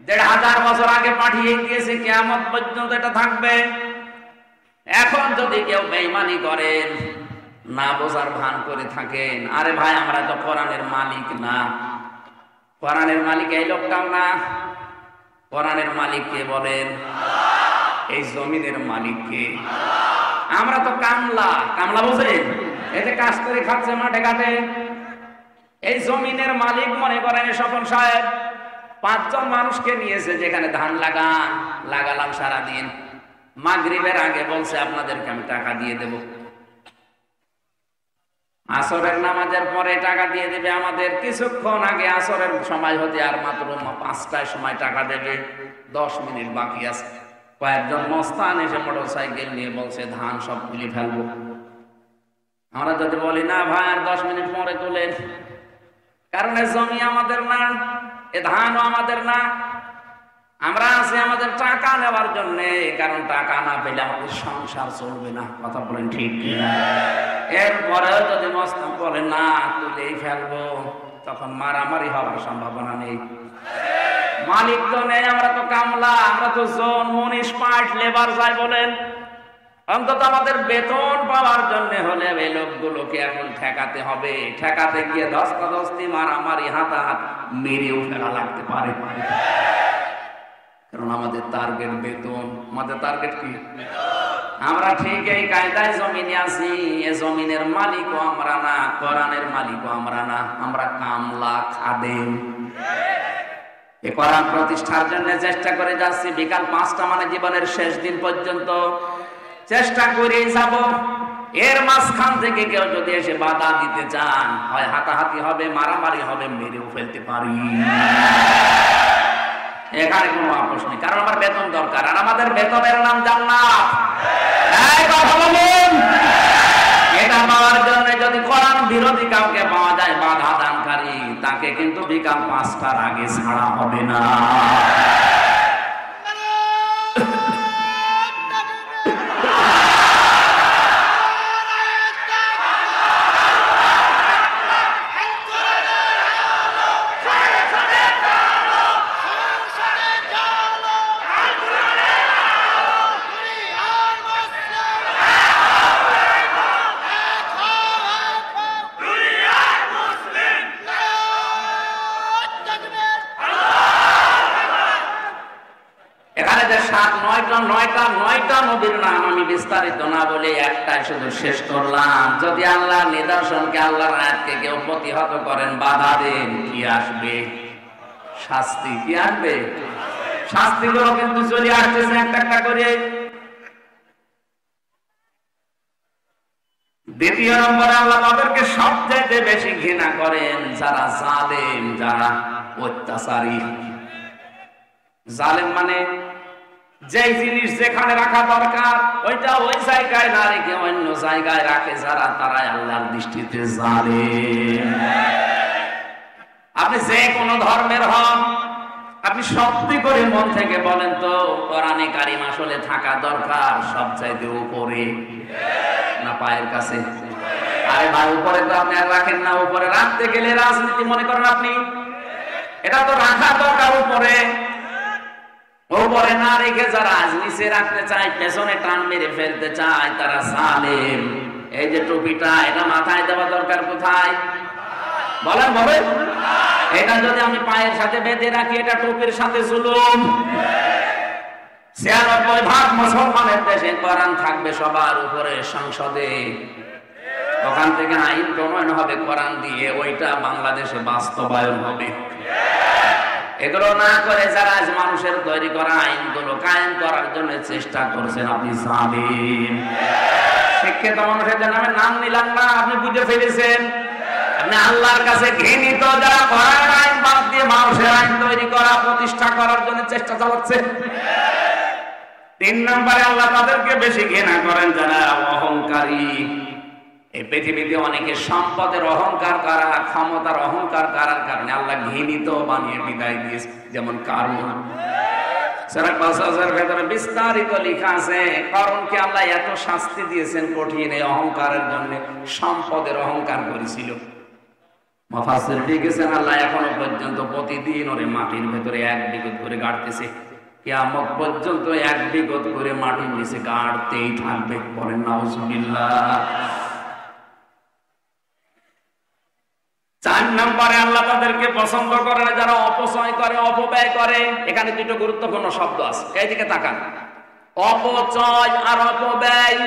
1500 বছর আগে পাঠিয়ে দিয়েছে, কিয়ামত পর্যন্ত এটা থাকবে। এখন যদি কেউ বেঈমানি করেন, না বোঝার ভান করে থাকেন, আরে ভাই আমরা তো কোরআনের মালিক না। কোরআনের মালিক এই লোকটাও না। কোরআনের মালিক কে বলেন? এই জমিনের মালিক কে? আমরা তো কামলা। কামলা বোঝেন? এতে কাজ করে খাচ্ছে মাঠে ঘাটে। এই জমিনের মালিক মনে করেন স্বপন সাহেব 5 জন মানুষকে নিয়েছে, যেখানে ধান লাগালাম সারাদিন। মাগরিবের আগে বলছে আপনাদেরকে আমি টাকা দিয়ে দেব। আসরের নামাজের পরে টাকা দিয়ে দেবে আমাদের। কিছুক্ষণ আগে আসরের সময় হতে আর মাত্র 5টার সময় টাকা দেবে, 10 মিনিট বাকি আছে। কয়েকজন মস্তান এসে মোটরসাইকেল নিয়ে বলছে ধান সব তুলে ফেলবো। আমরা যদি বলি না ভাই আর 10 মিনিট পরে তোলেন, কারণ এ জমি আমাদের না, এ ধানও আমাদের না। আমরা আছি আমাদের টাকা নেওয়ার জন্য, কারণ টাকা না পেলে আমাদের সংসার চলবে না। কথা বলেন ঠিক কিনা? এরপরেও যদি মস্তান বলে না তুলেই ফেলবো, তখন মারামারি হওয়ার সম্ভাবনা নেই। মালিক তো নেই, আমরা তো কামলা, আমরা তো জন মনীষ পাট লেবার যাই বলেন। অন্তত আমাদের বেতন পাওয়ার জন্য হলে এই লোকগুলোকে এখন ঠেকাতে হবে। ঠেকাতে গিয়ে ধস্তাধস্তি, মারামারি, হাতাহাত, মেরেও ফেলা লাগতে পারে, কারণ আমাদের টার্গেট বেতন। আমাদের টার্গেট কি? আমরা ঠিক এই কায়দায় জমিনে আছি। এ জমিনের মালিকও আমরা না, কোরআনের মালিকও আমরা না, আমরা কামলা, খাদেম। এই কোরআন প্রতিষ্ঠার জন্য চেষ্টা করে যাচ্ছি। বিকাল 5টা মানে জীবনের শেষ দিন পর্যন্ত চেষ্টা করেই যাব। এর মাঝখান থেকে কেউ যদি এসে বাধা দিতে চান, হয় হাতাহাতি হবে, মারামারি হবে, মেরেও ফেলতে পারি। এখানে কোনো আপোষ নেই, কারণ আমার বেতন দরকার, আর আমাদের বেতনের নাম জান্নাত। এই কথা বলুন। এটা পাওয়ার জন্য যদি কোরআন বিরোধী কাউকে পাওয়া যায়, বাধা দানকারী, তাকে কিন্তু বিকাল 5টার আগে ছাড়া হবে না। নয়টা নবীর নাম আমি বিস্তারিত না বলে একটাই শুধু শেষ করলাম। যদি আল্লাহর নিদর্শনকে, আল্লাহর আয়াতকে কেউ প্রতিহত করেন, বাধা দেন, কি আসবে? শাস্তি। কি আসবে? শাস্তিগুলো কিন্তু চলে আসতেছে একটা একটা করে। দ্বিতীয় নম্বরে আল্লাহ তাদেরকে সবচেয়ে বেশি ঘৃণা করেন যারা জালেম, যারা অত্যাচারী। জালেম মানে যে জিনিস যেখানে রাখা দরকার ওইটা ওই জায়গায় না রেখে অন্য জায়গায় রাখে যারা, তারাই আল্লাহর দৃষ্টিতে জালেম। আপনি যে কোনো ধর্মের হন, আপনি সত্যি করে মন থেকে বলেন তো কোরআনে কারিম আসলে থাকা দরকার সবচাইতে উপরে না পায়ের কাছে? আরে ভাই উপরে তো আপনি আর রাখেন না। উপরে রাখতে গেলে রাজনীতি মনে করেন আপনি? এটা তো রাখা দরকার উপরে। উপরে না রেখে যারা আজ নিচে রাখতে চায়, পেছনে টান মেরে ফেলতে চায়, তারা জালেম। এই যে টুপিটা, এটা মাথায় দেওয়া দরকার কোথায় বলেন? বলে এটা যদি আমি পায়ের সাথে বেঁধে রাখি, এটা টুপির সাথে জুলুম। 96% মুসলমানের দেশে কোরআন থাকবে সবার উপরে সংসদে। ওখান থেকে আইন প্রণয়ন হবে কোরআন দিয়ে, ওইটা বাংলাদেশে বাস্তবায়ন হবে। এগুলো না করে যারা আজ মানুষের তৈরি করা আইনগুলো কায়েম করার জন্য চেষ্টা করছেন, আপনি জালেম। শিক্ষিত মানুষের জন্য আমি নাম নিলাম না, আপনি বুঝে ফেলেছেন। আপনি আল্লাহর কাছে ঘৃণিত যারা কোরআনের আইন বাদ দিয়ে মানুষের আইন তৈরি করা, প্রতিষ্ঠা করার জন্য চেষ্টা চালাচ্ছে। 3 নম্বরে আল্লাহ তাদেরকে বেশি ঘৃণা করেন যারা অহংকারী। এই পৃথিবীতে অনেকে সম্পদের অহংকার করা, ক্ষমতার অহংকার করার কারণে আল্লাহ ঘৃণিত বানিয়ে বিদায় দিয়েছে, যেমন কারুন। সূরা কাসাসের ভেতরে বিস্তারিত লেখা আছে কারুনকে আল্লাহ এত শাস্তি দিয়েছেন কঠিন এই অহংকারের জন্য। সম্পদের অহংকার করেছিল, মুফাসসির লিখেছেন আল্লাহ এখনো পর্যন্ত প্রতিদিন ওরে মাটির ভেতরে 1 বিঘত করে গাড়তেছে, কিয়ামত পর্যন্ত 1 বিঘত করে মাটির নিচে গাড়তেই থাকবে। বলেন নাউজুবিল্লাহ। 4 নম্বরে আল্লাহ তাদেরকে পছন্দ করে না যারা অপচয় করে, অপব্যয় করে। এখানে দুটো গুরুত্বপূর্ণ শব্দ আছে, এইদিকে তাকান। অপচয় আর অপব্যয়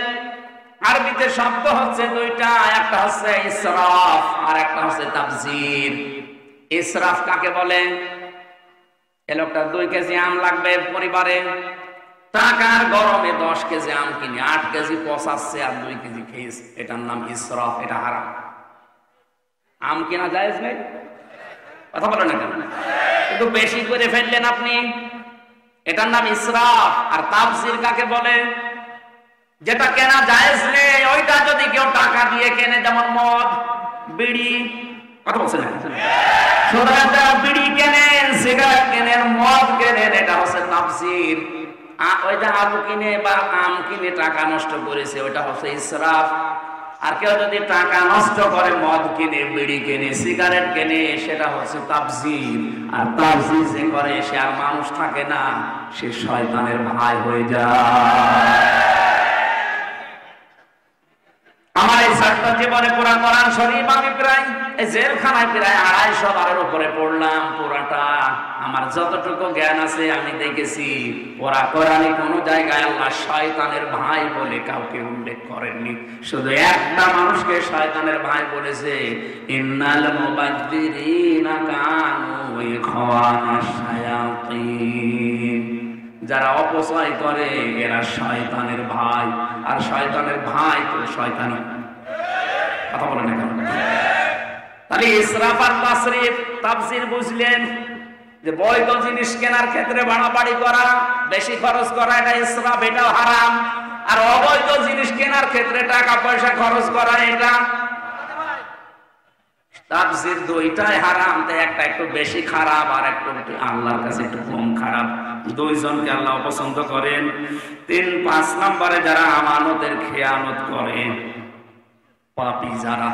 আরবিতে শব্দ হচ্ছে দুইটা, একটা হচ্ছে ইসরাফ আর একটা হচ্ছে তাবযির। ইসরাফ কাকে বলে? এই লোকটা 2 কেজি আম লাগবে পরিবারে, টাকার গরমে 10 কেজি আম কিনে 8 কেজি পচাচ্ছে আর 2 কেজি খেয়েছে, এটার নাম ইসরাফ, এটা হারাম। আম কিনা জায়েজ নেই, কথা বলেন না কেন? কিন্তু বেশি করে ফেললেন আপনি, এটার নাম ইসরাফ। আর তাবযির কাকে বলে? যেটা কেনা জায়েজ নেই ওইটা যদি কেউ টাকা দিয়ে কেনে, যেমন মদ, বিড়ি, কথা বলছেন না? সুতরাং যারা বিড়ি কেনেন, সিগারেট কেনেন, মদ কেনেন, এটা হচ্ছে তাবযির। ওইটা আলু কিনে বা আম কিনে টাকা নষ্ট করেছে, ওইটা হচ্ছে ইসরাফ। আর কেউ যদি টাকা নষ্ট করে মদ কিনে, বিড়ি কিনে, সিগারেট কিনে, সেটা হচ্ছে তাবযির। আর তাবযির যে করে সে আর মানুষ থাকে না, সে শয়তানের ভাই হয়ে যায়। আমার এই ছাত্র জীবনে পুরা কোরআন শরীফ আমি প্রায় জেলখানায় প্রায় 250 বারের উপরে পড়লাম পুরাটা। আমার যতটুকু জ্ঞান আছে আমি দেখেছি ওরা কোরআনে কোনো জায়গায় আল্লাহ শয়তানের ভাই বলে কাউকে উল্লেখ করেননি। শুধু একটা মানুষকে শয়তানের ভাই বলেছে, ইন্নাল মুবাযযিরিনা কানু ইখওয়ানাশ শায়াতিন। যারা অপচয় করে এরা শয়তানের ভাই, আর শয়তানের ভাই তো শয়তানি। কথা বলেন না কেন? তাহলে ইসরাফ আর তাসরিফ, তাফসীর বুঝলেন যে বৈধ জিনিস কেনার ক্ষেত্রে বাড়াবাড়ি করা, বেশি খরচ করা, এটা ইসরাফ, এটাও হারাম। আর অবৈধ জিনিস কেনার ক্ষেত্রে টাকা পয়সা খরচ করা, এটা তাফসীর দুইটাই হারাম। তাই একটা একটু বেশি খারাপ আর একটু আল্লাহর কাছে একটু কম খারাপ। দুইজনকে আল্লাহ পছন্দ করেন। 3-5 নম্বরে যারা আমানতের খেয়ানত করে, পাপী যারা।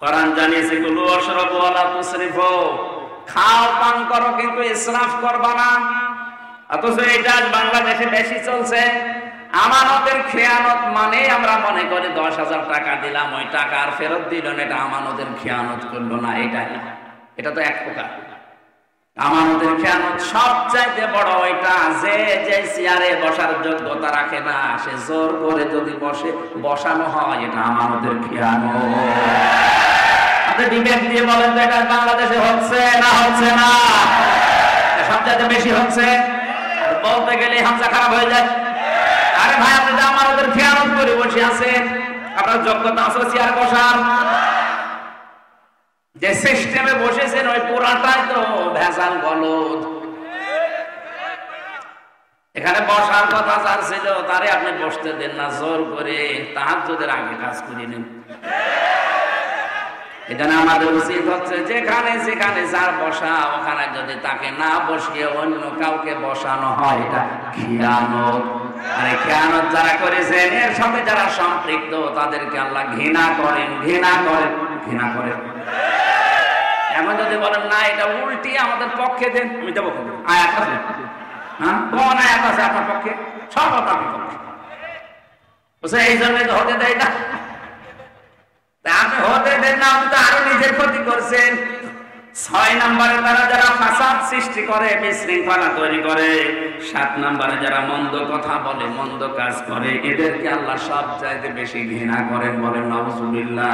কোরআন জানিয়েছে কুলু ওয়াশরাবু ওয়ালা তুসরিফু, খাও পান করো কিন্তু ইসরাফ করবা না। অথচ এটা বাংলাদেশে বেশি চলছে। আমানতের খেয়ানত মানে আমরা মনে করি 10,000 টাকা দিলাম, ওই টাকা আর ফেরত দিল না, এটা আমানতের খেয়ানত করলো না। এটা তো এক প্রকার আমানতের খেয়ানত। সবচাইতে বড় ওইটা যে চেয়ারে বসার যোগ্যতা রাখে না, সে জোর করে যদি বসানো হয়, এটা আমানতের খেয়ানত। আপনি বিবেক দিয়ে বলেন তো এটা বাংলাদেশে হচ্ছে না হচ্ছে না? সবচাইতে বেশি হচ্ছে। বলতে গেলে হামজা খারাপ হয়ে যায়। আরে ভাই, আপনি যে আমানতের খেয়ানত করে বসে আছেন, আপনার যোগ্যতা আছে চেয়ার বসার? যে সিস্টেমে বসেছেন ওই পুরাটাই তো ভেজাল গলদ। এখানে বসার কথা যার ছিল তারে আপনি বসতে দেন না, জোর করে তাহাজ্জুদের আগে কাজ করে নেন। এখানে আমাদের উচিত হচ্ছে যেখানে যেখানে যার বসা, ওখানে যদি তাকে না বসিয়ে অন্য কাউকে বসানো হয়, এটা খিয়ানত। আর খেয়ানত যারা করেছেন, এর সাথে যারা সম্পৃক্ত, তাদেরকে আল্লাহ ঘৃণা করেন, ঘৃণা করেন, ঘৃণা করেন। এমন যদি বলেন না এটা উল্টি আমাদের পক্ষে দেন, আমি দেবো। আয়াত আছে, হ্যাঁ, কোন আয়াত আছে আপনার পক্ষে? সর্বপ্রথম পক্ষে। বুঝছে? এই জন্য তো হতে দেয় না। আপনি হতে দেন না, আপনি তো আরো নিজের ক্ষতি করছেন। 6 নম্বরে তারা যারা ফাসাদ সৃষ্টি করে, বিশৃঙ্খলা তৈরি করে। 7 নম্বরে যারা মন্দ কথা বলে, মন্দ কাজ করে, এদেরকে আল্লাহ সবচাইতে বেশি ঘৃণা করেন। বলেন নাউজুবিল্লাহ।